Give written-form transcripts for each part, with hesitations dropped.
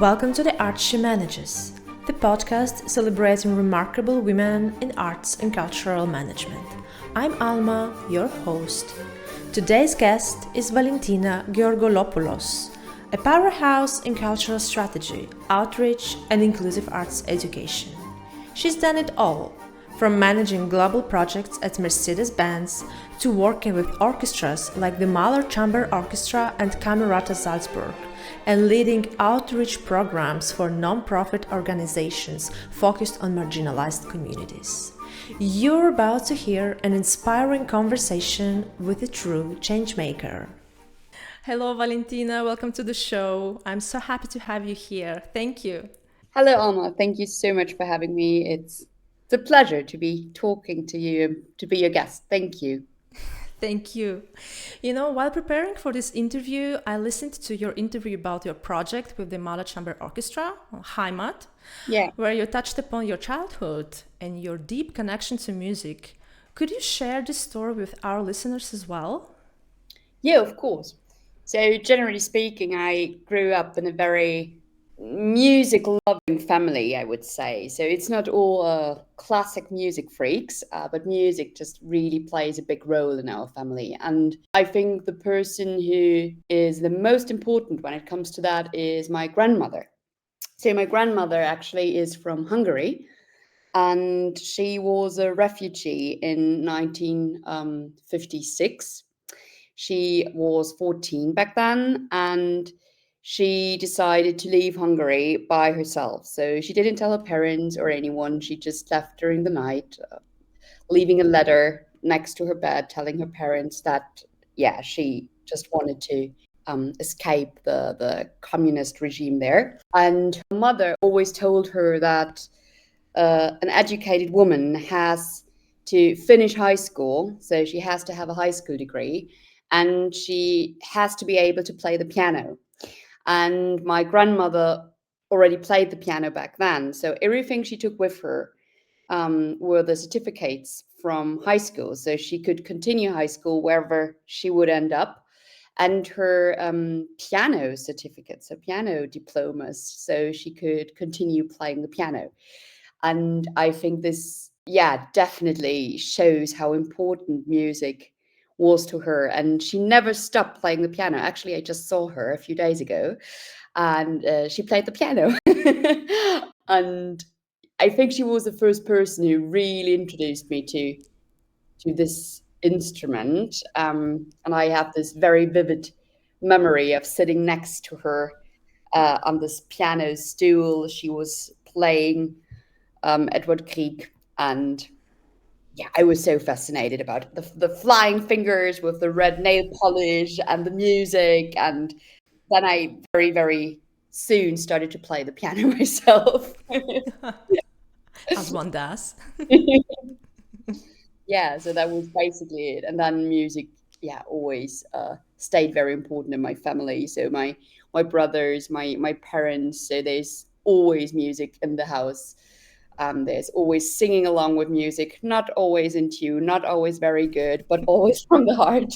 Welcome to The Art She Manages, the podcast celebrating remarkable women in arts and cultural management. I'm Alma, your host. Today's guest is Valentina Georgoulopoulos, a powerhouse in cultural strategy, outreach, and inclusive arts education. She's done it all, from managing global projects at Mercedes-Benz to working with orchestras like the Mahler Chamber Orchestra and Camerata Salzburg, and leading outreach programs for non-profit organizations focused on marginalized communities. You're about to hear an inspiring conversation with a true changemaker. Hello, Valentina. Welcome to the show. I'm so happy to have you here. Thank you. Hello, Alma. Thank you so much for having me. It's a pleasure to be talking to you, to be your guest. Thank you. Thank you. While preparing for this interview, I listened to your interview about your project with the Mahler Chamber Orchestra, Heimat, where you touched upon your childhood and your deep connection to music. Could you share this story with our listeners as well? Yeah, of course. So generally speaking, I grew up in a very music-loving family, I would say. So it's not all classic music freaks, but music just really plays a big role in our family. And I think the person who is the most important when it comes to that is my grandmother. So my grandmother actually is from Hungary, and she was a refugee in 1956. She was 14 back then, and she decided to leave Hungary by herself. So she didn't tell her parents or anyone. She just left during the night, leaving a letter next to her bed telling her parents that, she just wanted to escape the communist regime there. And her mother always told her that an educated woman has to finish high school, so she has to have a high school degree, and she has to be able to play the piano. And my grandmother already played the piano back then, so everything she took with her were the certificates from high school, so she could continue high school wherever she would end up, and her piano certificates, so piano diplomas, so she could continue playing the piano. And I think this, definitely shows how important music was to her. And she never stopped playing the piano. Actually, I just saw her a few days ago, and she played the piano. And I think she was the first person who really introduced me to this instrument. And I have this very vivid memory of sitting next to her on this piano stool. She was playing Edward Grieg, and I was so fascinated about the flying fingers with the red nail polish and the music. And then I very, very soon started to play the piano myself. As one does. So that was basically it. And then music, always stayed very important in my family. So my brothers, my parents, so there's always music in the house. There's always singing along with music, not always in tune, not always very good, but always from the heart.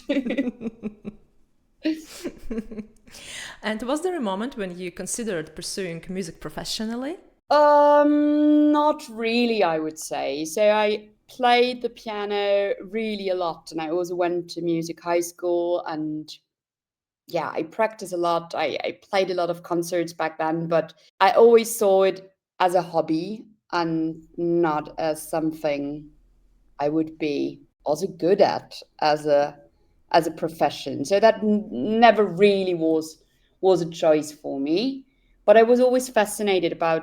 And was there a moment when you considered pursuing music professionally? Not really, I would say. So I played the piano really a lot, and I also went to music high school, and I practiced a lot. I played a lot of concerts back then, but I always saw it as a hobby and not as something I would be also good at as a profession. So that never really was a choice for me. But I was always fascinated by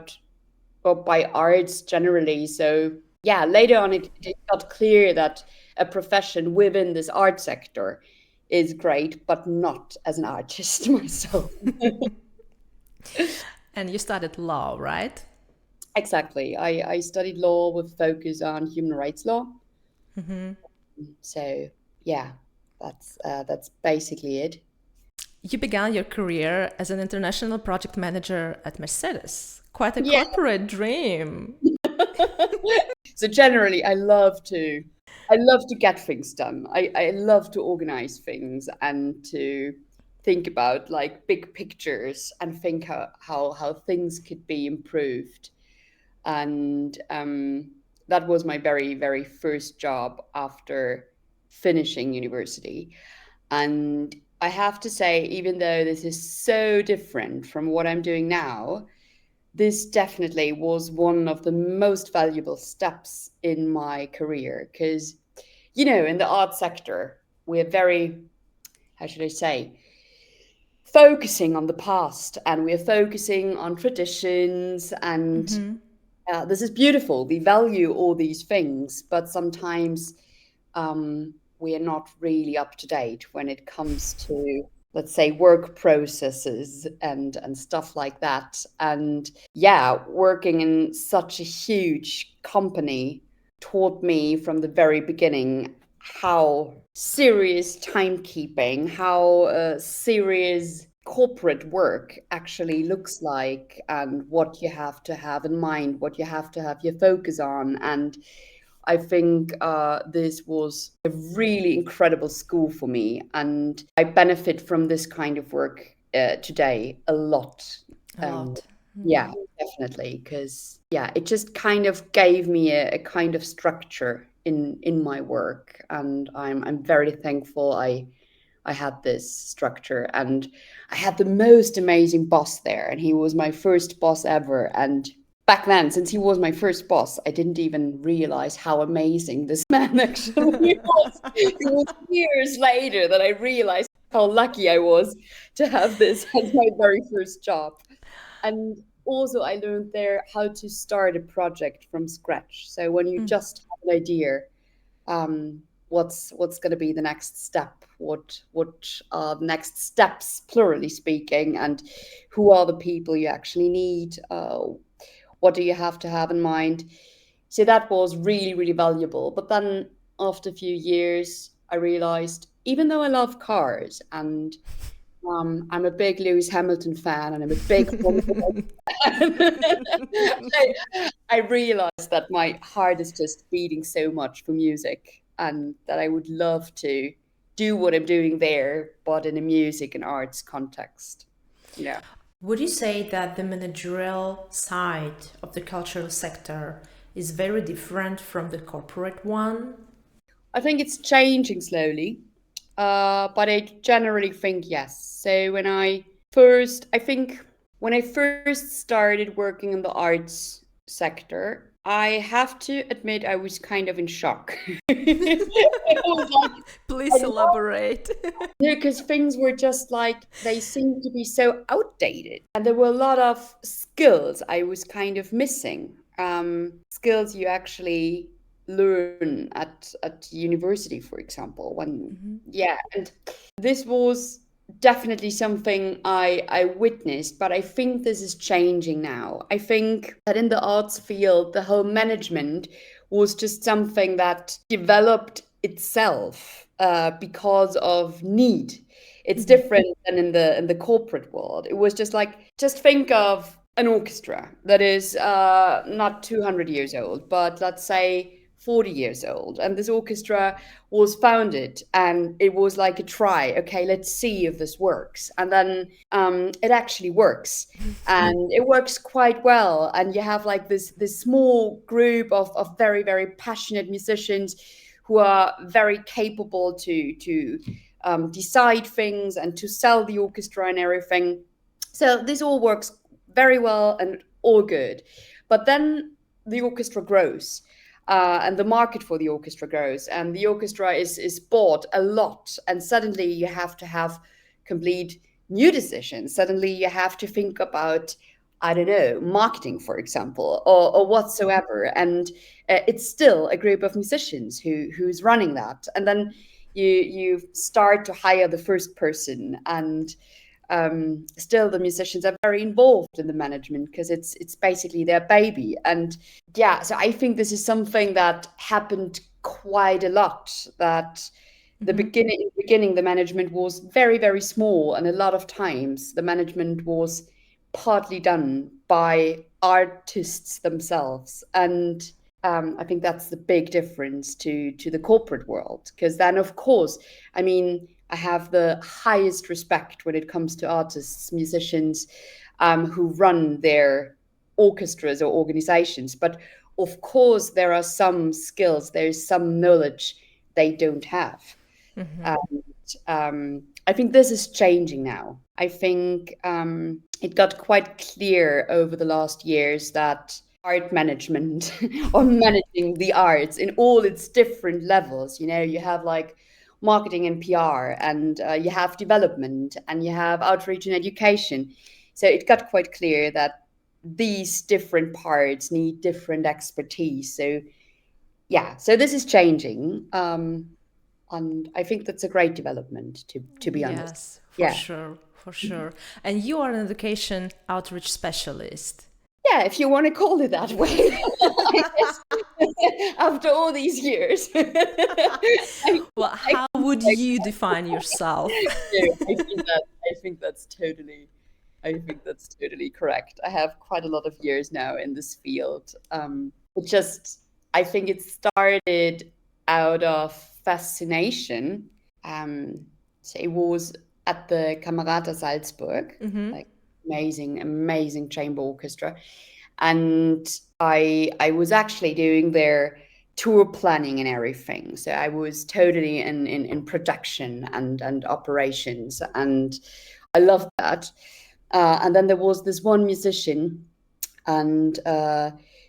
arts generally. So later on it got clear that a profession within this art sector is great, but not as an artist myself. And you studied law, right? Exactly. I studied law with focus on human rights law. Mm-hmm. So that's basically it. You began your career as an international project manager at Mercedes. Quite a corporate dream. So generally, I love to get things done. I love to organize things and to think about like big pictures and think how things could be improved. And that was my very, very first job after finishing university. And I have to say, even though this is so different from what I'm doing now, this definitely was one of the most valuable steps in my career. Because, in the art sector, we're very, how should I say, focusing on the past, and we're focusing on traditions, and this is beautiful. We value all these things, but sometimes we are not really up to date when it comes to, let's say, work processes and stuff like that. And yeah, working in such a huge company taught me from the very beginning how serious timekeeping, how serious corporate work actually looks like, and what you have to have in mind, what you have to have your focus on. And I think this was a really incredible school for me, and I benefit from this kind of work today a lot. A lot. Yeah, definitely, because yeah, it just kind of gave me a kind of structure in my work, and I'm very thankful I had this structure, and I had the most amazing boss there, and he was my first boss ever. And back then, since he was my first boss, I didn't even realize how amazing this man actually was. It was years later that I realized how lucky I was to have this as my very first job. And also, I learned there how to start a project from scratch. So when you just have an idea, what's going to be the next step? What are the next steps, plurally speaking, and who are the people you actually need? What do you have to have in mind? So that was really, really valuable. But then after a few years, I realized, even though I love cars, and I'm a big Lewis Hamilton fan, and I'm a big Formula One fan, I realized that my heart is just beating so much for music, and that I would love to do what I'm doing there, but in a music and arts context. Yeah. Would you say that the managerial side of the cultural sector is very different from the corporate one? I think it's changing slowly, but I generally think yes. So I think when I first started working in the arts sector, I have to admit I was kind of in shock. It was like, Please elaborate. because things were just like, they seemed to be so outdated. And there were a lot of skills I was kind of missing. Skills you actually learn at university, for example. Yeah, and this was definitely something I witnessed, but I think this is changing now. I think that in the arts field, the whole management was just something that developed itself because of need. It's different than in the corporate world. It was just like, just think of an orchestra that is not 200 years old, but let's say 40 years old. And this orchestra was founded, and it was like a try. Okay, let's see if this works. And then it actually works, and it works quite well. And you have like this small group of very, very passionate musicians who are very capable to decide things and to sell the orchestra and everything. So this all works very well and all good. But then the orchestra grows, and the market for the orchestra grows, and the orchestra is bought a lot. And suddenly you have to have complete new decisions. Suddenly you have to think about, I don't know, marketing, for example, or whatsoever. And it's still a group of musicians who's running that. And then you start to hire the first person, and still the musicians are very involved in the management, because it's basically their baby. And yeah, so I think this is something that happened quite a lot. That beginning the management was very, very small, and a lot of times the management was partly done by artists themselves. And I think that's the big difference to the corporate world. Because then, of course, I mean, I have the highest respect when it comes to artists, musicians, who run their orchestras or organizations. But of course, there are some skills, there is some knowledge they don't have. And I think this is changing now. I think it got quite clear over the last years that art management or managing the arts in all its different levels, you have like marketing and PR, and you have development, and you have outreach and education. So it got quite clear that these different parts need different expertise. So yeah, so this is changing. And I think that's a great development, to be honest. Yes, for Yeah. sure, for sure. And you are an education outreach specialist. Yeah, if you want to call it that way. I guess, after all these years. Well, how would you define yourself? I think that's totally correct. I have quite a lot of years now in this field. I think it started out of fascination. So it was at the Camerata Salzburg, like amazing chamber orchestra, and I was actually doing their tour planning and everything. So I was totally in production and operations, and I loved that. And then there was this one musician, and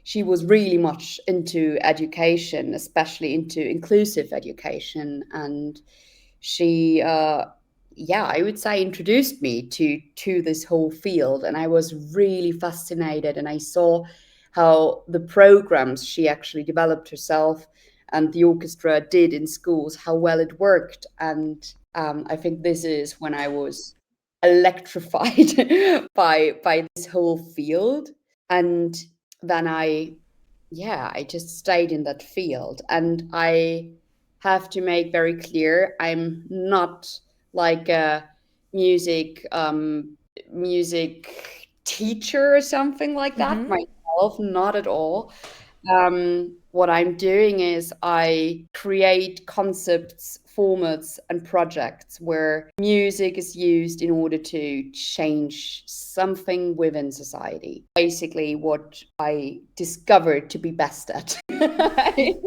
she was really much into education, especially into inclusive education. And she, yeah, I would say introduced me to this whole field, and I was really fascinated. And I saw how the programs she actually developed herself and the orchestra did in schools, how well it worked. And I think this is when I was electrified by this whole field. And then I just stayed in that field. And I have to make very clear, I'm not like a music music teacher or something like that myself, not at all. What I'm doing is I create concepts, formats, and projects where music is used in order to change something within society. Basically, what I discovered to be best at. And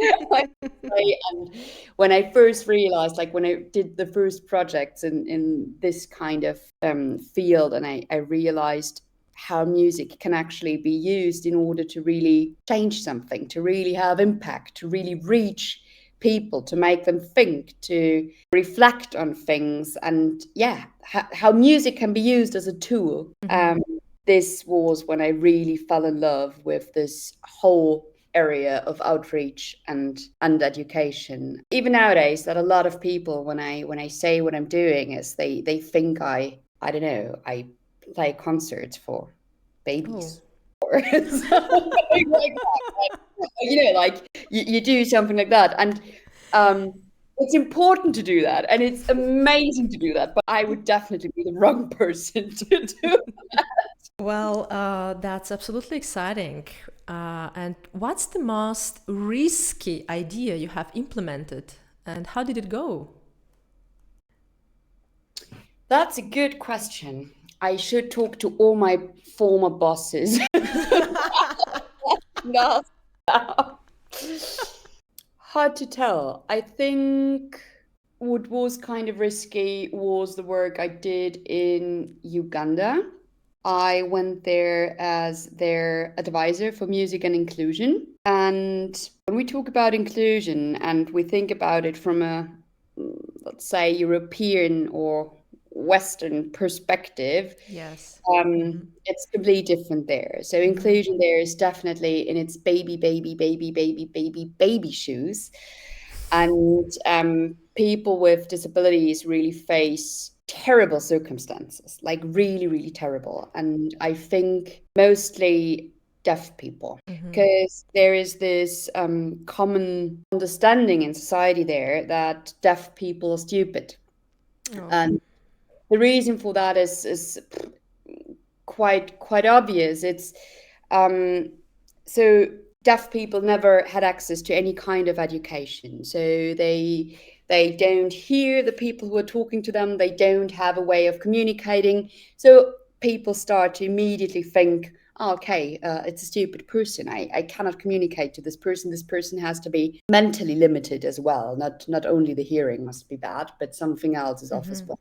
when I first realized, like when I did the first projects in this kind of field, and I realized how music can actually be used in order to really change something, to really have impact, to really reach people, to make them think, to reflect on things, and yeah, how music can be used as a tool. This was when I really fell in love with this whole area of outreach and education. Even nowadays, that a lot of people, when I say what I'm doing, is they think I don't know, I play concerts for babies or something like that. Like you do something like that, and it's important to do that, and it's amazing to do that. But I would definitely be the wrong person to do. Well, that's absolutely exciting. And what's the most risky idea you have implemented, and how did it go? That's a good question. I should talk to all my former bosses. No. Hard to tell. I think what was kind of risky was the work I did in Uganda. I went there as their advisor for music and inclusion. And when we talk about inclusion and we think about it from a, let's say, European or Western perspective, Yes. it's completely different there. So inclusion there is definitely in its baby shoes. And people with disabilities really face terrible circumstances, like really, really terrible. And I think mostly deaf people, because there is this common understanding in society there that deaf people are stupid. And the reason for that is quite obvious. It's so deaf people never had access to any kind of education. So they don't hear the people who are talking to them. They don't have a way of communicating. So people start to immediately think, oh, okay, it's a stupid person. I cannot communicate to this person. This person has to be mentally limited as well. Not only the hearing must be bad, but something else is off as well.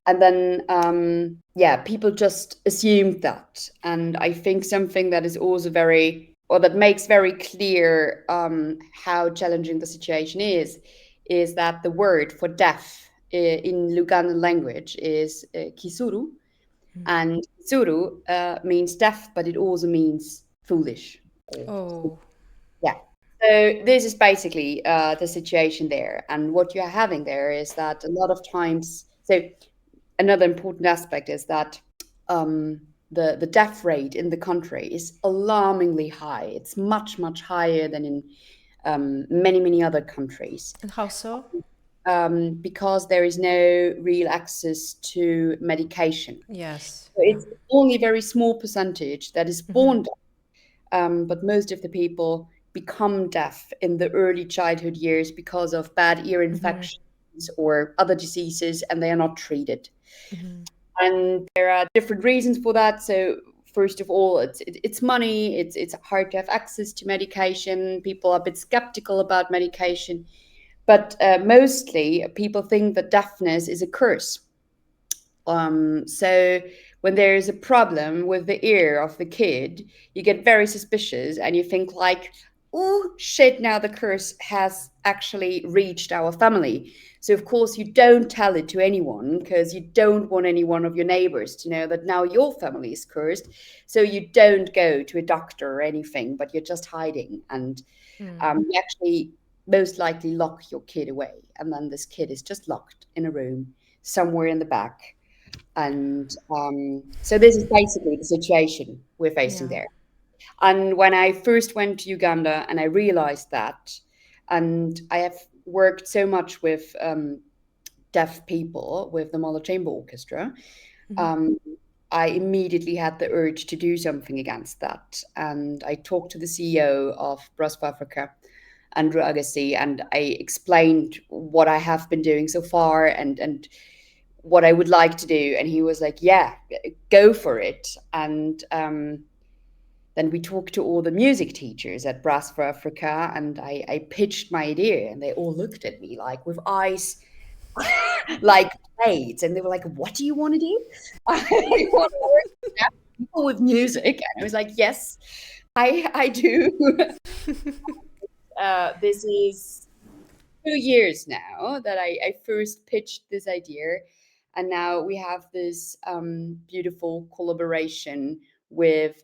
And then, people just assumed that. And I think something that is also that makes very clear how challenging the situation is that the word for deaf in Lugandan language is kisuru. And kisuru means deaf, but it also means foolish. Oh. Yeah. So this is basically the situation there. And what you're having there is that a lot of times, so another important aspect is that the death rate in the country is alarmingly high. It's much, much higher than in many other countries. And how so? Because there is no real access to medication. Yes. So it's only a very small percentage that is born deaf, but most of the people become deaf in the early childhood years because of bad ear infections or other diseases, and they are not treated. And there are different reasons for that. So first of all, it's money. It's hard to have access to medication. People are a bit skeptical about medication, but mostly people think that deafness is a curse. So when there is a problem with the ear of the kid, you get very suspicious and you think like, oh shit, now the curse has actually reached our family. So of course you don't tell it to anyone because you don't want any one of your neighbors to know that now your family is cursed. So you don't go to a doctor or anything, but you're just hiding. And you actually most likely lock your kid away. And then this kid is just locked in a room somewhere in the back. And so this is basically the situation we're facing there. And when I first went to Uganda and I realized that, and I have worked so much with deaf people with the Mahler Chamber Orchestra, I immediately had the urge to do something against that. And I talked to the CEO of Brass for Africa, Andrew Agassi, and I explained what I have been doing so far and what I would like to do. And he was like, yeah, go for it. And then we talked to all the music teachers at Brass for Africa, and I pitched my idea, and they all looked at me like with eyes like blades, and they were like, "What do you want to do?" I want to work with deaf people with music, and I was like, "Yes, I do." This is 2 years now that I first pitched this idea, and now we have this beautiful collaboration with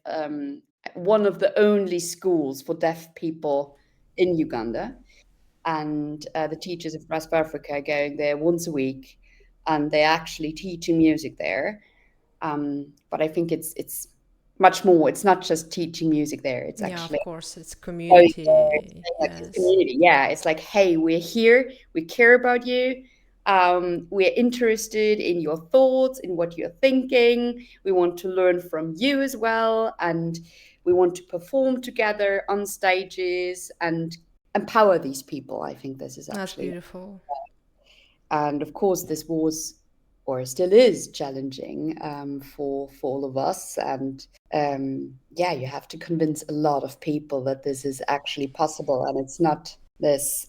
one of the only schools for deaf people in Uganda. And the teachers of Brass for Africa are going there once a week, and they're actually teaching music there. But I think it's much more. It's not just teaching music there. It's Yeah, actually of course, it's going there. It's community. like this Yes. community. Yeah, it's like, hey, we're here. We care about you. We're interested in your thoughts, in what you're thinking. We want to learn from you as well, and we want to perform together on stages and empower these people. I think this is That's actually, beautiful. and of course, this was or still is challenging for all of us. And you have to convince a lot of people that this is actually possible, and it's not this.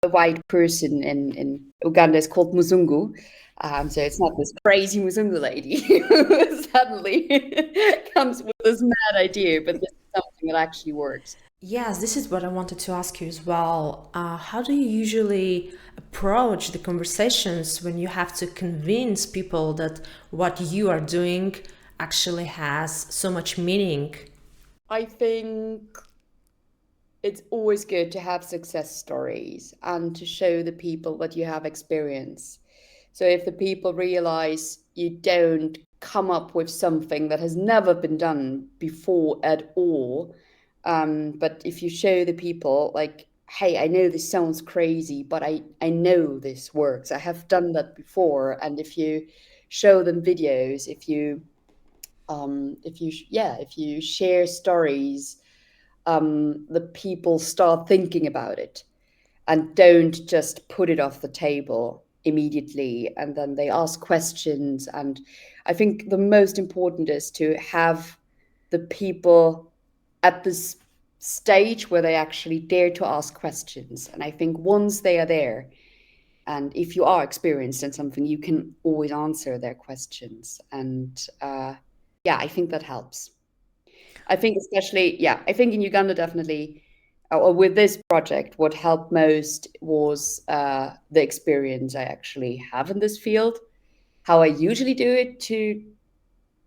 A white person in Uganda is called Muzungu. So it's not this crazy Muzungu lady who suddenly comes with this mad idea, but this is something that actually works. Yes, this is what I wanted to ask you as well. How do you usually approach the conversations when you have to convince people that what you are doing actually has so much meaning? I think it's always good to have success stories and to show the people what you have experienced. So if the people realize you don't come up with something that has never been done before at all, but if you show the people like, hey, I know this sounds crazy, but I know this works. I have done that before. And if you show them videos, if you share stories, the people start thinking about it and don't just put it off the table immediately, and then they ask questions. And I think the most important is to have the people at this stage where they actually dare to ask questions. And I think once they are there, and if you are experienced in something, you can always answer their questions. And yeah, I think that helps. I think especially, yeah, I think in Uganda definitely, or with this project, what helped most was the experience I actually have in this field. How I usually do it to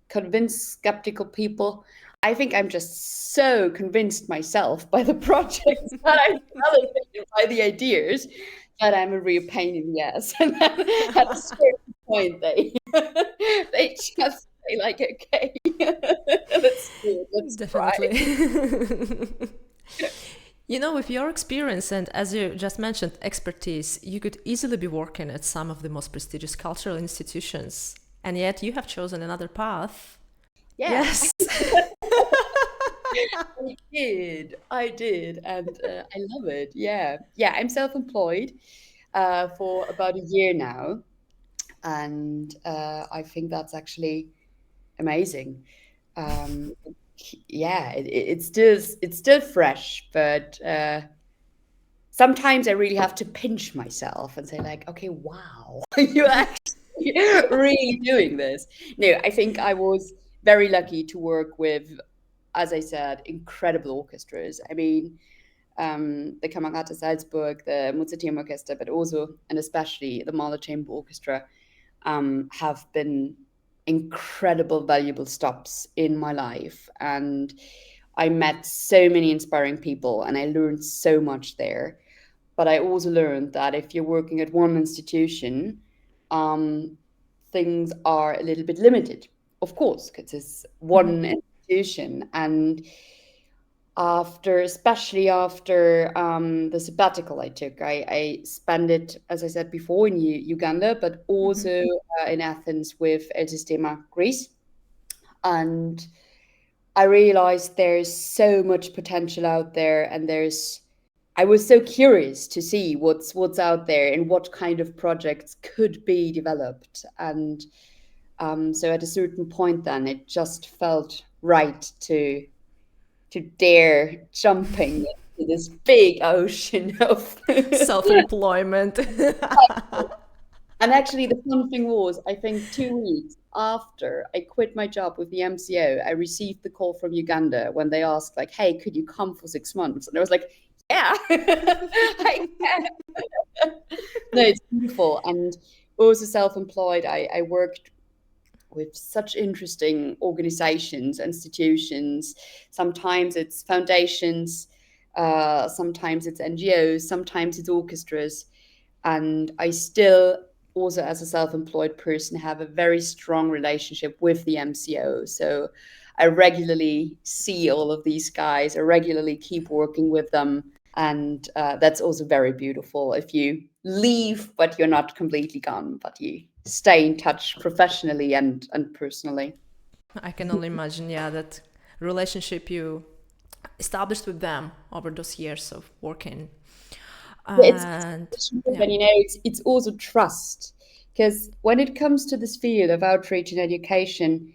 convince skeptical people. I think I'm just so convinced myself by the projects that I'm validated by the ideas that I'm a real pain in the ass. And then at a certain point, they just say like, okay, let's do it, let's try. Definitely. You know, with your experience and, as you just mentioned, expertise, you could easily be working at some of the most prestigious cultural institutions, and yet you have chosen another path. Yeah, Yes. I did, and I love it. Yeah, yeah. I'm self-employed for about a year now, and I think that's actually amazing. Um, yeah, it's still fresh, but sometimes I really have to pinch myself and say like, okay, wow, you're actually really doing this. No, I think I was very lucky to work with, as I said, incredible orchestras. I mean, the Camerata Salzburg, the Mozarteum Orchestra, but also and especially the Mahler Chamber Orchestra have been incredible, valuable stops in my life. And I met so many inspiring people and I learned so much there. But I also learned that if you're working at one institution, um, things are a little bit limited, of course, because it's one institution. And especially after the sabbatical I took, I spent it, as I said before, in Uganda, but also in Athens with El Sistema Greece. And I realized there's so much potential out there, and I was so curious to see what's out there and what kind of projects could be developed. And so at a certain point, then it just felt right to dare jumping into this big ocean of. Self-employment. And actually, the fun thing was, I think 2 weeks after I quit my job with the MCO, I received the call from Uganda when they asked, like, "Hey, could you come for 6 months?" And I was like, "Yeah, I can." No, it's beautiful. And also self-employed, I worked with such interesting organizations, institutions. Sometimes it's foundations, sometimes it's NGOs, sometimes it's orchestras. And I still, also as a self-employed person, have a very strong relationship with the MCO. So I regularly see all of these guys. I regularly keep working with them. And that's also very beautiful. If you leave, but you're not completely gone, but you stay in touch professionally and personally. I can only imagine, yeah, that relationship you established with them over those years of working. Yeah, it's And yeah. and it's also trust, because when it comes to this field of outreach and education,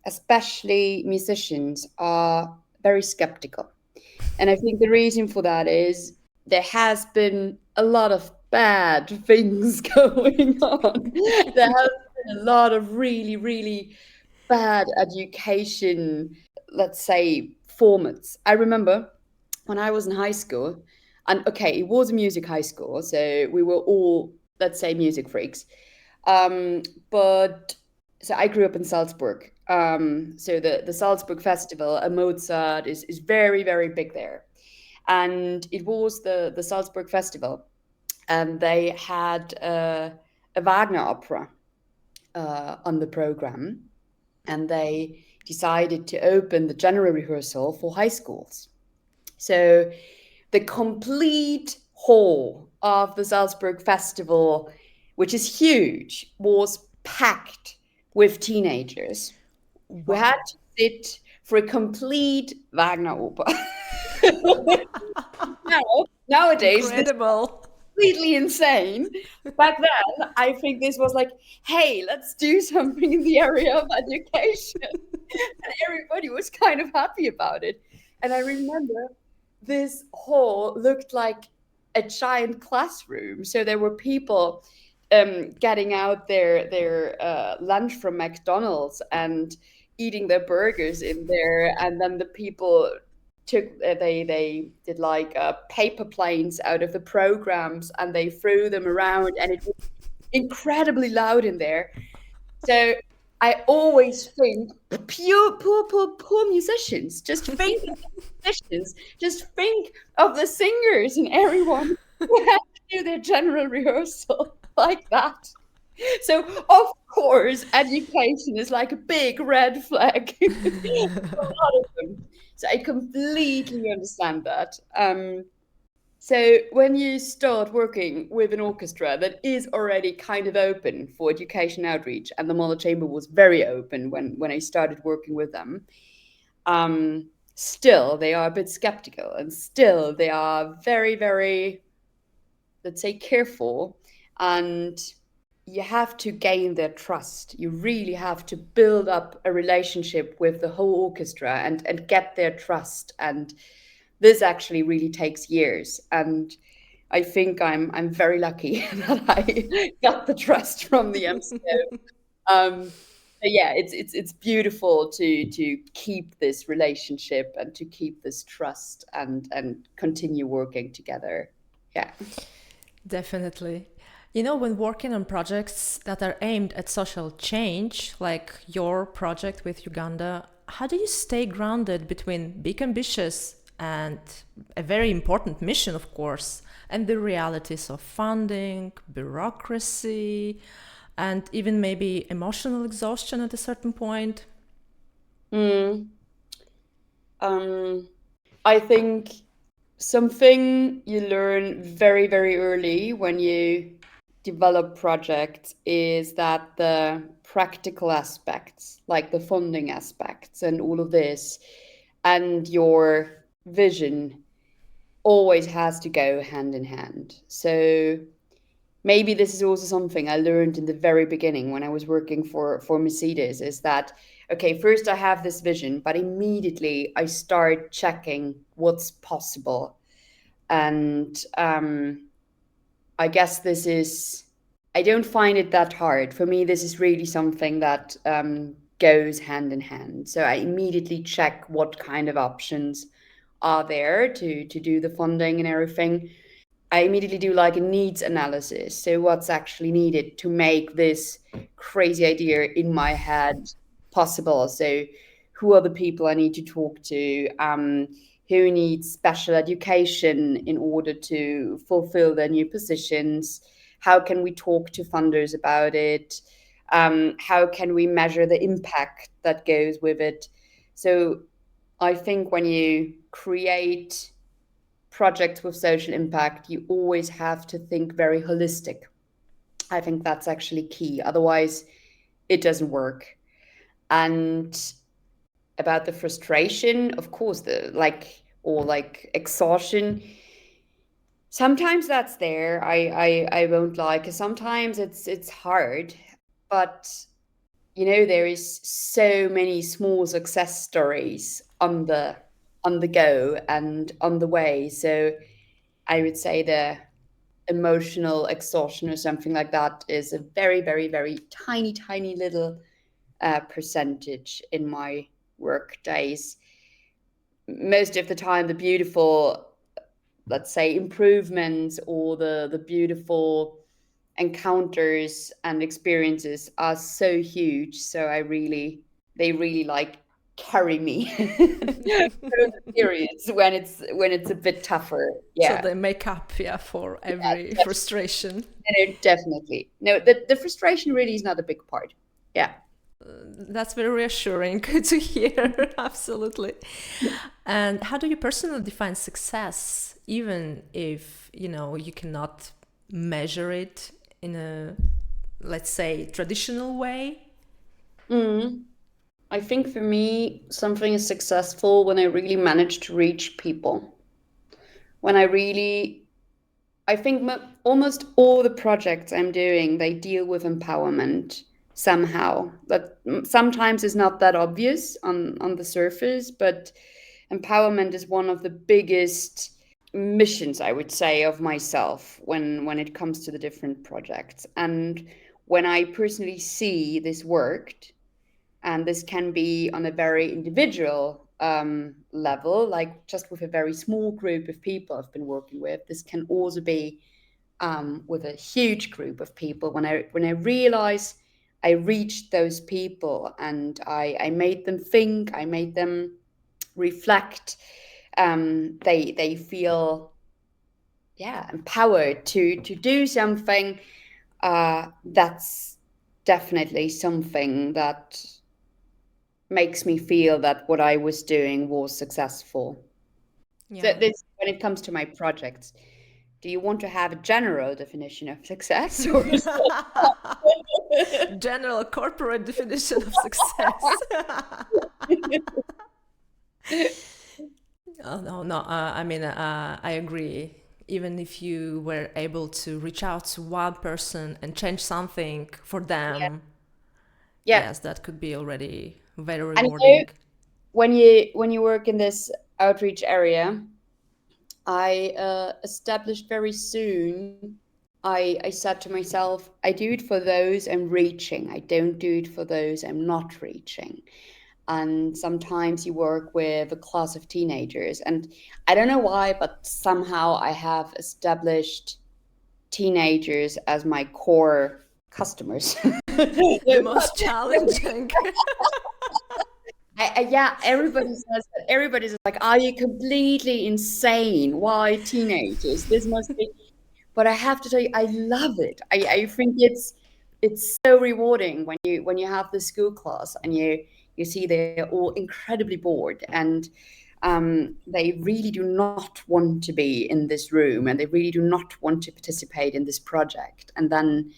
especially musicians are very skeptical. And I think the reason for that is there has been a lot of bad things going on. There has been a lot of really, really bad education, let's say, formats. I remember when I was in high school, and okay, it was a music high school, so we were all, let's say, music freaks. But so I grew up in Salzburg. So the Salzburg Festival, a Mozart is very, very big there. And it was the Salzburg Festival, and they had a Wagner opera on the program, and they decided to open the general rehearsal for high schools. So the complete hall of the Salzburg Festival, which is huge, was packed with teenagers who had to sit for a complete Wagner opera. Nowadays, this Incredible. completely insane. Back then, I think this was like, hey, let's do something in the area of education. And everybody was kind of happy about it. And I remember this hall looked like a giant classroom. So there were people getting out their lunch from McDonald's and eating their burgers in there. And then the people took they did like paper planes out of the programs and they threw them around, and it was incredibly loud in there. So I always think poor musicians. Just think of the musicians. Just think of the singers and everyone who have to do their general rehearsal like that. So of course, education is like a big red flag for a lot of them. So I completely understand that. So when you start working with an orchestra that is already kind of open for education outreach, and the Mahler Chamber was very open when I started working with them, still they are a bit skeptical, and still they are very, very, let's say, careful, and you have to gain their trust. You really have to build up a relationship with the whole orchestra and get their trust. And this actually really takes years. And I think I'm very lucky that I got the trust from the MCO. But yeah, it's beautiful to keep this relationship and to keep this trust and continue working together. Yeah. Definitely. You know, when working on projects that are aimed at social change, like your project with Uganda, how do you stay grounded between big ambitious and a very important mission, of course, and the realities of funding, bureaucracy, and even maybe emotional exhaustion at a certain point? Mm. I think something you learn very, very early when you develop projects is that the practical aspects, like the funding aspects and all of this, and your vision always has to go hand in hand. So maybe this is also something I learned in the very beginning when I was working for Mercedes, is that okay, first I have this vision, but immediately I start checking what's possible. And I guess this is, I don't find it that hard. For me, this is really something that goes hand in hand. So I immediately check what kind of options are there to do the funding and everything. I immediately do like a needs analysis. So what's actually needed to make this crazy idea in my head possible? So who are the people I need to talk to? Who needs special education in order to fulfill their new positions? How can we talk to funders about it? How can we measure the impact that goes with it? So I think when you create projects with social impact, you always have to think very holistic. I think that's actually key. Otherwise, it doesn't work. And about the frustration, of course, the like or like exhaustion. Sometimes that's there. I won't lie, 'cause sometimes it's hard, but you know, there is so many small success stories on the go and on the way. So I would say the emotional exhaustion or something like that is a very, very, very tiny, tiny little percentage in my work days. Most of the time, the beautiful, let's say, improvements or the beautiful encounters and experiences are so huge. So they really like carry me through the periods when it's a bit tougher. So Yeah. they make up, yeah, for every Yeah, frustration. definitely. No, the frustration really is not a big part. Yeah. That's very reassuring to hear. Absolutely. And how do you personally define success, even if, you know, you cannot measure it in a, let's say, traditional way? Mm. I think for me, something is successful when I really manage to reach people. When I really, I think almost all the projects I'm doing, they deal with empowerment somehow. That sometimes is not that obvious on the surface, but empowerment is one of the biggest missions, I would say, of myself when it comes to the different projects. And when I personally see this worked, and this can be on a very individual level, like just with a very small group of people I've been working with. This can also be with a huge group of people. When I realize I reached those people and I made them think, I made them reflect. They feel, yeah, empowered to do something. That's definitely something that makes me feel that what I was doing was successful. So Yeah. this, when it comes to my projects, do you want to have a general definition of success or is General corporate definition of success. Oh, no, no. I mean, I agree. Even if you were able to reach out to one person and change something for yeah, them, yeah. yes, that could be already very And you know, rewarding. when you work in this outreach area, I established very soon. I said to myself, I do it for those I'm reaching. I don't do it for those I'm not reaching. And sometimes you work with a class of teenagers, and I don't know why, but somehow I have established teenagers as my core customers. The most challenging. Yeah, everybody says that. Everybody's like, "Are you completely insane? Why teenagers? This must be." But I have to tell you, I love it. I think it's so rewarding when you have the school class and you see they're all incredibly bored and they really do not want to be in this room and they really do not want to participate in this project. And then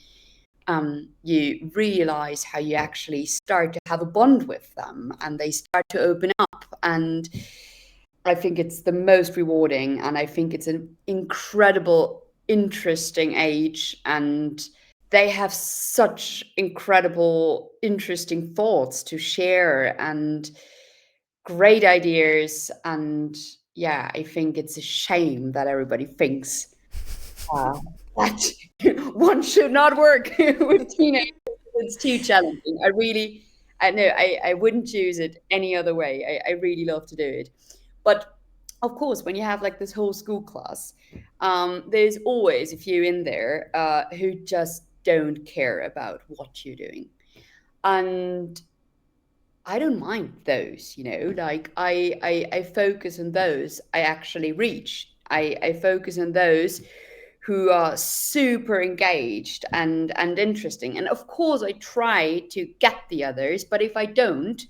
you realize how you actually start to have a bond with them and they start to open up. And I think it's the most rewarding. And I think it's an incredible, interesting age. And they have such incredible, interesting thoughts to share and great ideas. And yeah, I think it's a shame that everybody thinks uh, that one should not work with teenagers. It's too challenging. I know I wouldn't choose it any other way. I really love to do it. But of course, when you have like this whole school class, there's always a few in there who just don't care about what you're doing. And I don't mind those, like I focus on those I actually reach. I focus on those who are super engaged and interesting. And of course I try to get the others, but if I don't,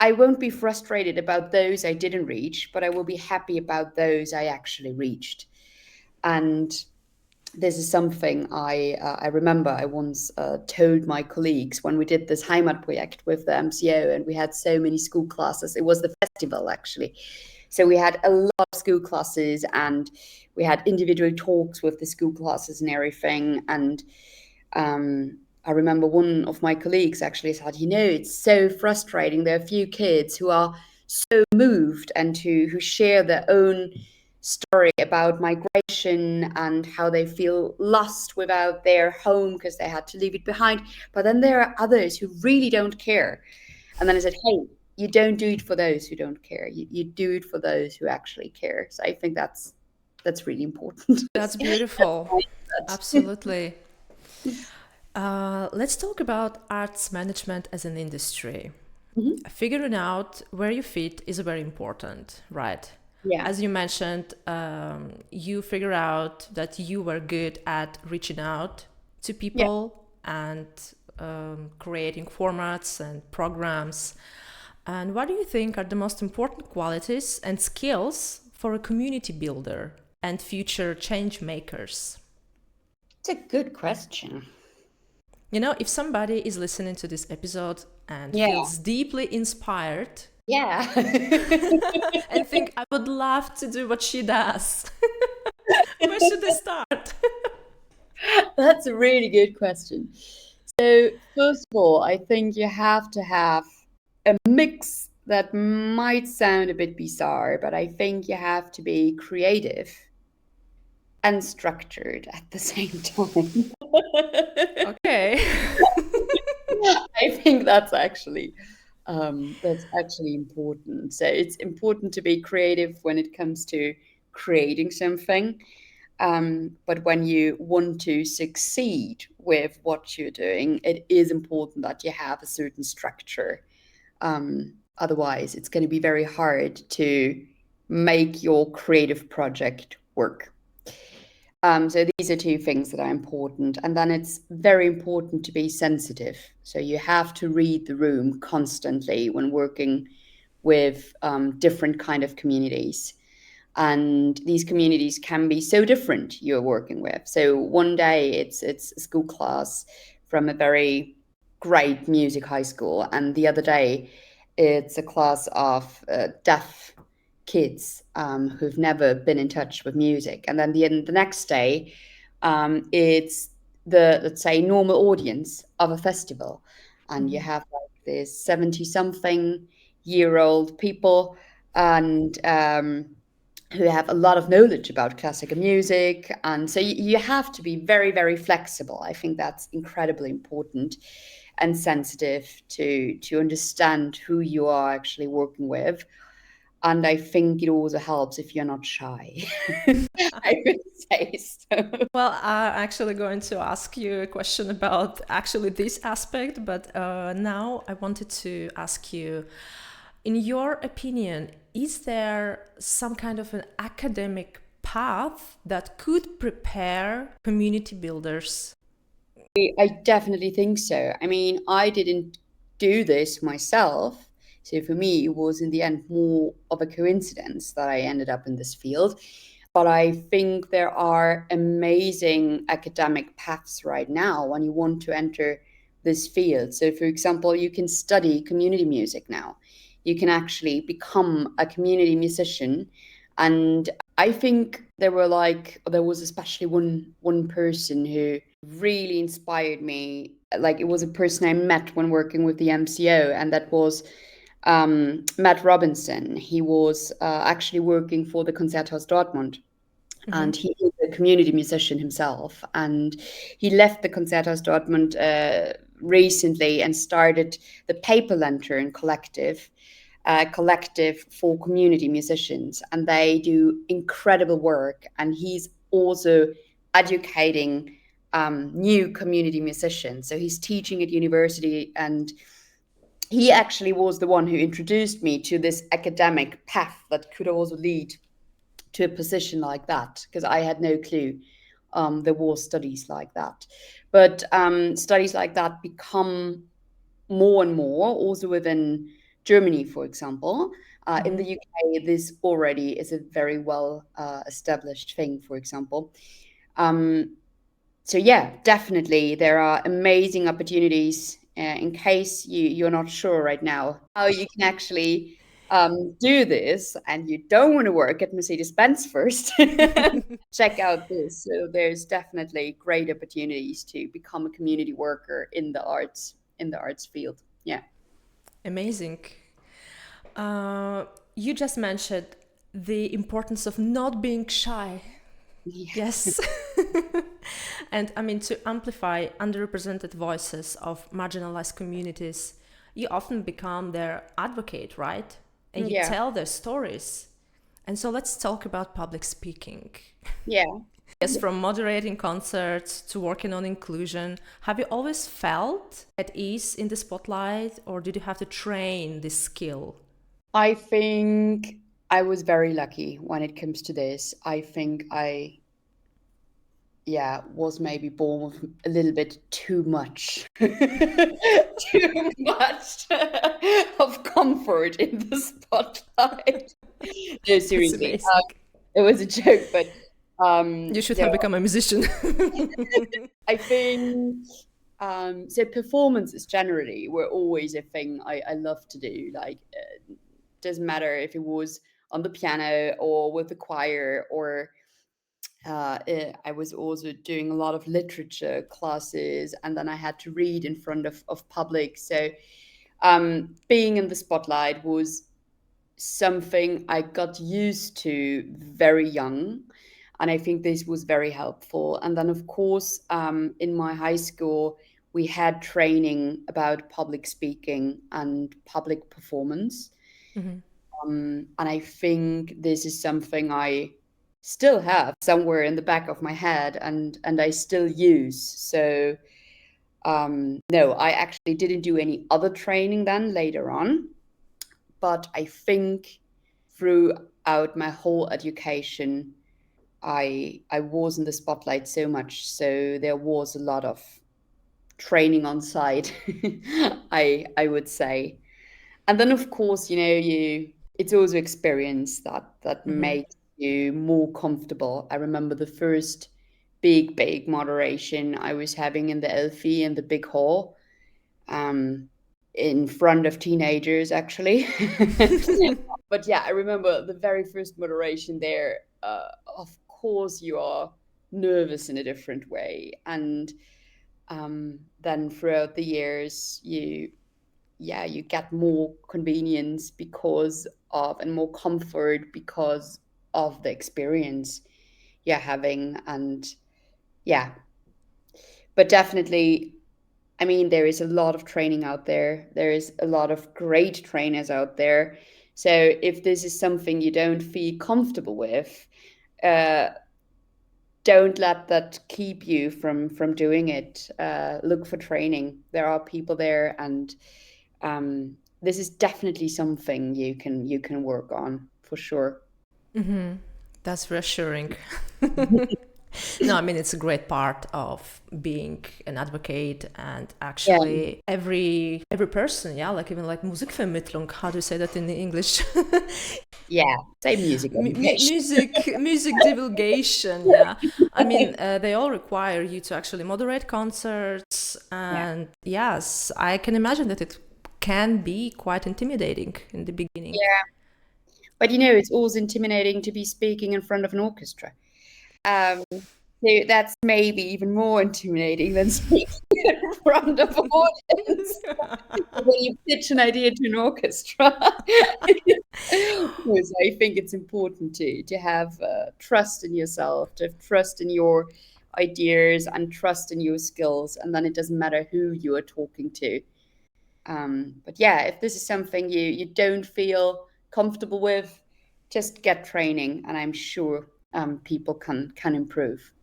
I won't be frustrated about those I didn't reach, but I will be happy about those I actually reached. And this is something I remember I once told my colleagues when we did this Heimatprojekt with the MCO, and we had so many school classes. It was the festival actually, so we had a lot of school classes, and we had individual talks with the school classes and everything. And I remember one of my colleagues actually said, it's so frustrating. There are a few kids who are so moved and who share their own story about migration and how they feel lost without their home because they had to leave it behind. But then there are others who really don't care. And then I said, hey, you don't do it for those who don't care. You do it for those who actually care. So I think that's really important. That's beautiful. Absolutely. Let's talk about arts management as an industry. Mhm. Figuring out where you fit is very important, right? Yeah. As you mentioned, you figure out that you were good at reaching out to Yeah. people and creating formats and programs. And what do you think are the most important qualities and skills for a community builder and future change makers? It's a good question. You know, if somebody is listening to this episode and Yeah. feels deeply inspired Yeah. and think, I would love to do what she does. Where should I start? That's a really good question. So, first of all, I think you have to have a mix that might sound a bit bizarre, but I think you have to be creative and structured at the same time. Okay. I think that's actually important. So it's important to be creative when it comes to creating something. But when you want to succeed with what you're doing, it is important that you have a certain structure. Otherwise, it's going to be very hard to make your creative project work. So these are two things that are important. And then it's very important to be sensitive. So you have to read the room constantly when working with different kind of communities. And these communities can be so different you're working with. So one day it's a school class from a very great music high school, and the other day it's a class of deaf kids who've never been in touch with music. And then the next day, it's the, let's say, normal audience of a festival. And you have like this 70 something year old people and who have a lot of knowledge about classical music. And so you have to be very, very flexible. I think that's incredibly important and sensitive to understand who you are actually working with. And I think it also helps if you're not shy. I would say so. Well, I'm actually going to ask you a question about actually this aspect, but now I wanted to ask you, in your opinion, is there some kind of an academic path that could prepare community builders? I definitely think so. I mean, I didn't do this myself. So for me, it was in the end more of a coincidence that I ended up in this field. But I think there are amazing academic paths right now when you want to enter this field. So, for example, you can study community music now. You can actually become a community musician. And I think there was especially one person who really inspired me. Like, it was a person I met when working with the MCO, and that was Matt Robinson. He was actually working for the Concerthaus Dortmund, and he is a community musician himself. And he left the Concerthaus Dortmund recently and started the Paper Lantern Collective, collective for community musicians, and they do incredible work. And he's also educating new community musicians. So he's teaching at university, and he actually was the one who introduced me to this academic path that could also lead to a position like that, because I had no clue there was studies like that. But studies like that become more and more, also within Germany, for example. In the UK, this already is a very well established thing, for example. So yeah, definitely there are amazing opportunities in case you're not sure right now how you can actually do this and you don't want to work at Mercedes-Benz first. Check out this. So there's definitely great opportunities to become a community worker in the arts field. Yeah. Amazing. You just mentioned the importance of not being shy. Yes. And I mean, to amplify underrepresented voices of marginalized communities, you often become their advocate, right? And you tell their stories. And so let's talk about public speaking. Yeah. Yes, from moderating concerts to working on inclusion, have you always felt at ease in the spotlight, or did you have to train this skill? I think I was very lucky when it comes to this. I think I was maybe born with a little bit too much, too much of comfort in the spotlight. No, seriously, it was a joke, but you should have become a musician. I think So performances generally were always a thing I love to do. Like, doesn't matter if it was on the piano or with the choir, or I was also doing a lot of literature classes, and then I had to read in front of public. So being in the spotlight was something I got used to very young. And I think this was very helpful. And then, of course, in my high school, we had training about public speaking and public performance. Mm-hmm. And I think this is something I still have somewhere in the back of my head, and I still use. So no, I actually didn't do any other training then later on, but I think throughout my whole education, I was in the spotlight so much, so there was a lot of training on site, I would say. And then of course, you it's also experience that Mm-hmm. makes you more comfortable. I remember the first big moderation I was having in the Elfi in the big hall, um, in front of teenagers, actually. But yeah, I remember the very first moderation there. Of course, you are nervous in a different way, and then throughout the years, you get more convenience because of, and more comfort because of the experience you're having, and yeah, but definitely, I mean, there is a lot of training out there. There is a lot of great trainers out there. So if this is something you don't feel comfortable with, uh, don't let that keep you from doing it. Look for training. There are people there, and this is definitely something you can work on for sure. Mm-hmm. That's reassuring. No, I mean, it's a great part of being an advocate, and Yeah, actually every person, yeah, like even like Musikvermittlung, how do you say that in English? yeah. Say music education. Music divulgation, yeah. I mean, they all require you to actually moderate concerts, Yeah. and yes, I can imagine that it can be quite intimidating in the beginning. Yeah. But it's always intimidating to be speaking in front of an orchestra. So that's maybe even more intimidating than speaking in front of an audience when you pitch an idea to an orchestra. Because I think it's important to have trust in yourself, to have trust in your ideas and trust in your skills, and then it doesn't matter who you are talking to. But yeah, if this is something you don't feel comfortable with, just get training, and I'm sure people can improve.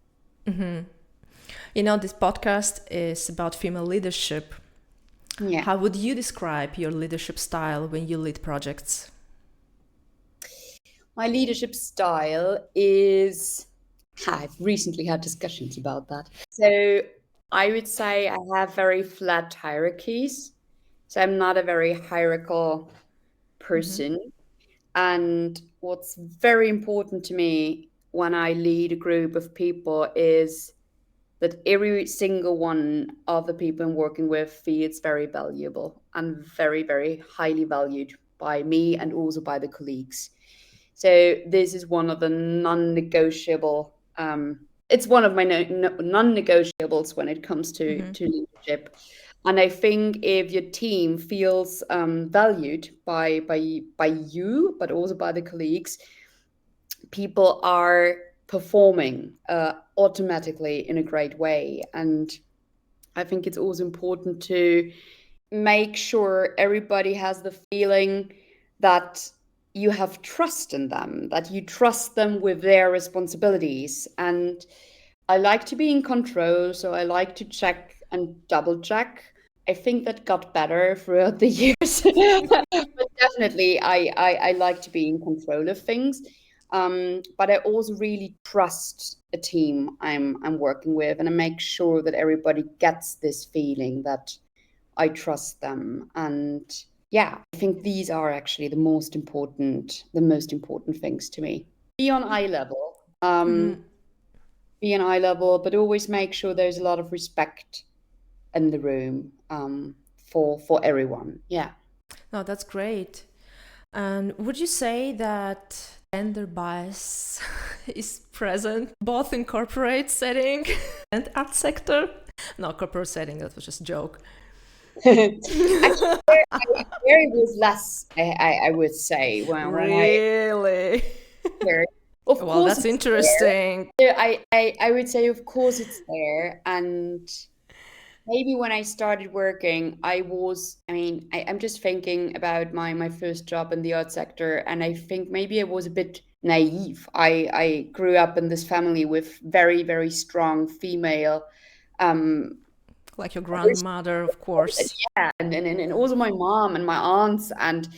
You know, this podcast is about female leadership. Yeah. How would you describe your leadership style when you lead projects? My leadership style is, I've recently had discussions about that. So I would say I have very flat hierarchies. So I'm not a very hierarchical person. And what's very important to me when I lead a group of people is that every single one of the people I'm working with feels very valuable and very, very highly valued by me and also by the colleagues. So this is one of the non-negotiable. It's one of my non-negotiables when it comes to leadership. And I think if your team feels valued by you, but also by the colleagues, people are performing automatically in a great way. And I think it's also important to make sure everybody has the feeling that you have trust in them, that you trust them with their responsibilities. And I like to be in control, so I like to check and double check. I think that got better throughout the years, but definitely I like to be in control of things. But I also really trust a team I'm working with, and I make sure that everybody gets this feeling that I trust them. And yeah, I think these are actually the most important things to me. Be on eye level. Be on eye level, but always make sure there's a lot of respect in the room, for everyone. Yeah. No, that's great. And would you say that gender bias is present both in corporate setting and art sector? No, corporate setting, that was just a joke. Actually, there it was less, I would say, when I Really? heard. Of Well, course that's it's interesting. there. I would say, of course it's there. And maybe when I started working, I'm just thinking about my first job in the art sector, and I think maybe I was a bit naive. I grew up in this family with very, very strong female, um, Like your grandmother, of course. yeah, and also my mom and my aunts, and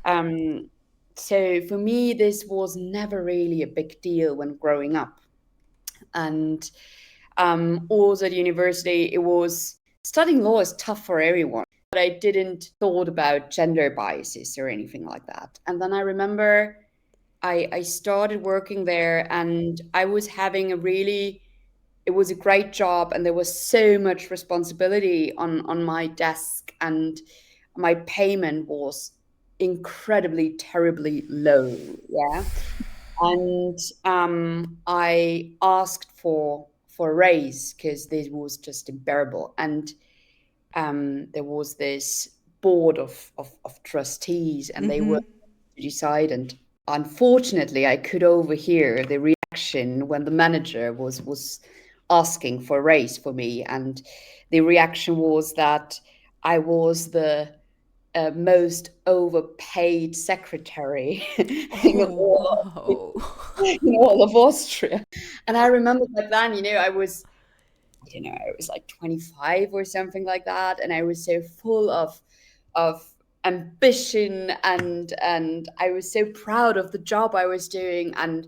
um, so for me, this was never really a big deal when growing up. And also at university, it was studying law is tough for everyone. But I didn't thought about gender biases or anything like that. And then I remember I started working there, and I was having it was a great job, and there was so much responsibility on my desk, and my payment was incredibly terribly low. Yeah. And I asked for a raise because this was just unbearable. And there was this board of trustees, and they were to decide. And unfortunately, I could overhear the reaction when the manager was asking for a raise for me, and the reaction was that I was the most overpaid secretary in Oh, wow. in all of Austria. And I remember back then, I was like 25 or something like that, and I was so full of ambition, and I was so proud of the job I was doing, and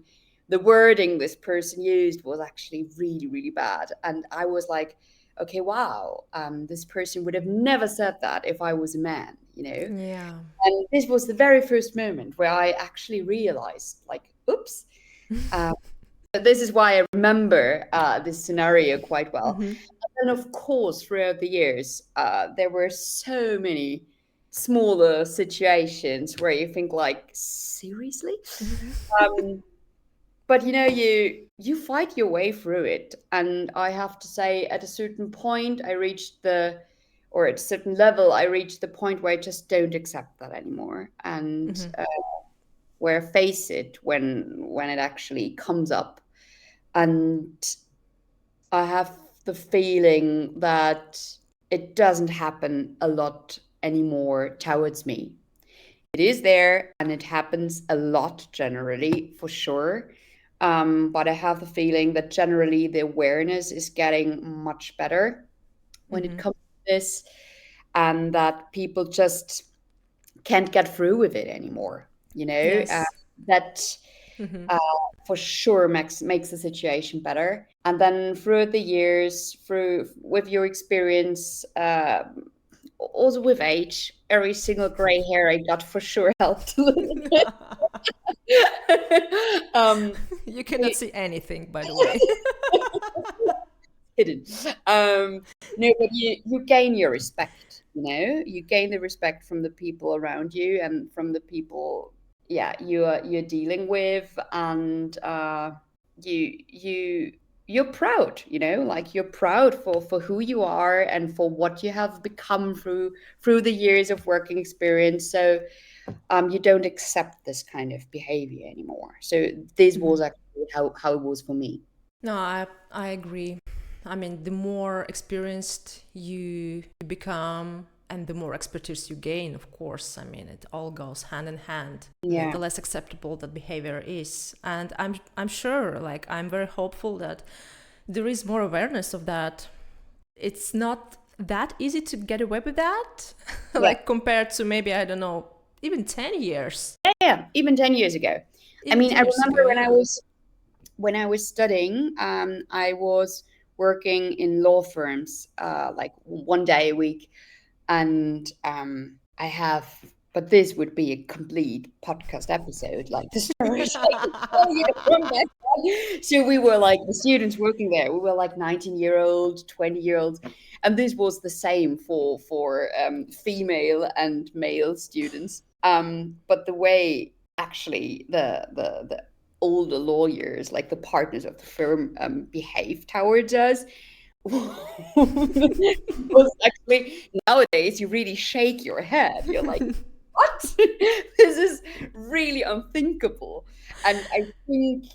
the wording this person used was actually really, really bad. And I was like, okay, wow, this person would have never said that if I was a man, you know? Yeah. And this was the very first moment where I actually realized, like, oops. Uh, this is why I remember this scenario quite well. And then, of course, throughout the years, there were so many smaller situations where you think, like, seriously? Um, but you fight your way through it. And I have to say, at a certain point, or at a certain level, I reached the point where I just don't accept that anymore. And where I face it when it actually comes up. And I have the feeling that it doesn't happen a lot anymore towards me. It is there, and it happens a lot generally, for sure. But I have the feeling that generally the awareness is getting much better when it comes to this, and that people just can't get through with it anymore. Yes. That uh, for sure makes the situation better. And then throughout the years, through with your experience, also with age, every single gray hair I got for sure helped a little bit. um, You cannot see anything, by the way. hidden. No, but you gain your respect. You gain the respect from the people around you and from the people, yeah, you're dealing with, and you're proud. Like, you're proud for who you are and for what you have become through the years of working experience. So you don't accept this kind of behavior anymore. So this was actually how it was for me. No, I agree. I mean, the more experienced you become and the more expertise you gain, of course, I mean, it all goes hand in hand. Yeah. The less acceptable that behavior is. And I'm sure, like, I'm very hopeful that there is more awareness of that. It's not that easy to get away with that, like compared to maybe, I don't know, even 10 years. Yeah, even 10 years ago. I Even mean, 10 I years remember ago, when I was studying, I was working in law firms, like one day a week, and I have but this would be a complete podcast episode, like the stories I can tell you from back then. So we were like the students working there. We were like 19-year-old, 20-year-olds, and this was the same for female and male students. But the way actually the older lawyers, like the partners of the firm, behaved towards us was actually, nowadays you really shake your head. You're like, what? This is really unthinkable. And I think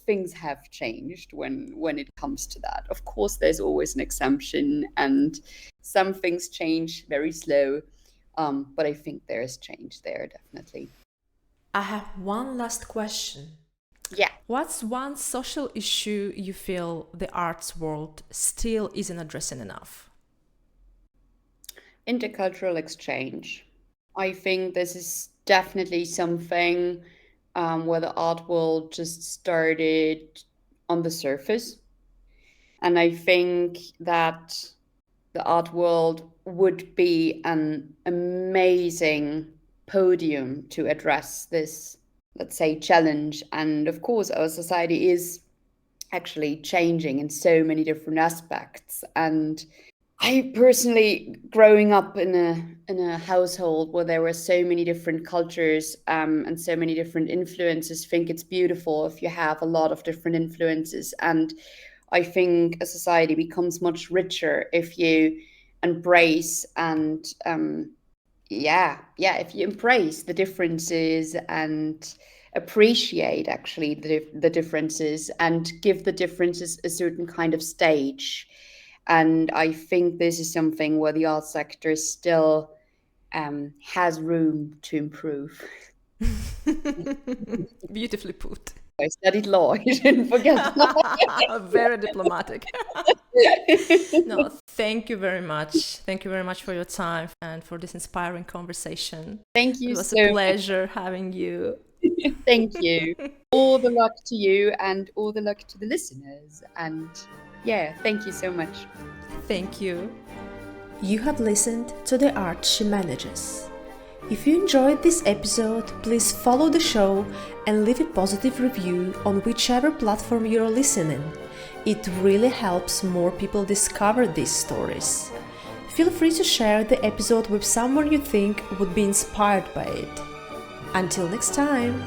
things have changed when it comes to that. Of course, there's always an exemption, and some things change very slow. But I think there is change there, definitely. I have one last question. Yeah. What's one social issue you feel the arts world still isn't addressing enough? Intercultural exchange. I think this is definitely something where the art world just started on the surface. And I think that the art world would be an amazing podium to address this, let's say, challenge. And of course, our society is actually changing in so many different aspects. And I personally, growing up in a household where there were so many different cultures and so many different influences, think it's beautiful if you have a lot of different influences. And I think a society becomes much richer if you embrace and if you embrace the differences and appreciate actually the differences and give the differences a certain kind of stage. And I think this is something where the art sector still has room to improve. Beautifully put. I studied law. You didn't forget that. Very diplomatic. No, thank you very much. Thank you very much for your time and for this inspiring conversation. Thank you. It was so a pleasure having you. Thank you. All the luck to you and all the luck to the listeners. And yeah, thank you so much. Thank you. You have listened to The Art She Manages. If you enjoyed this episode, please follow the show and leave a positive review on whichever platform you're listening. It really helps more people discover these stories. Feel free to share the episode with someone you think would be inspired by it. Until next time!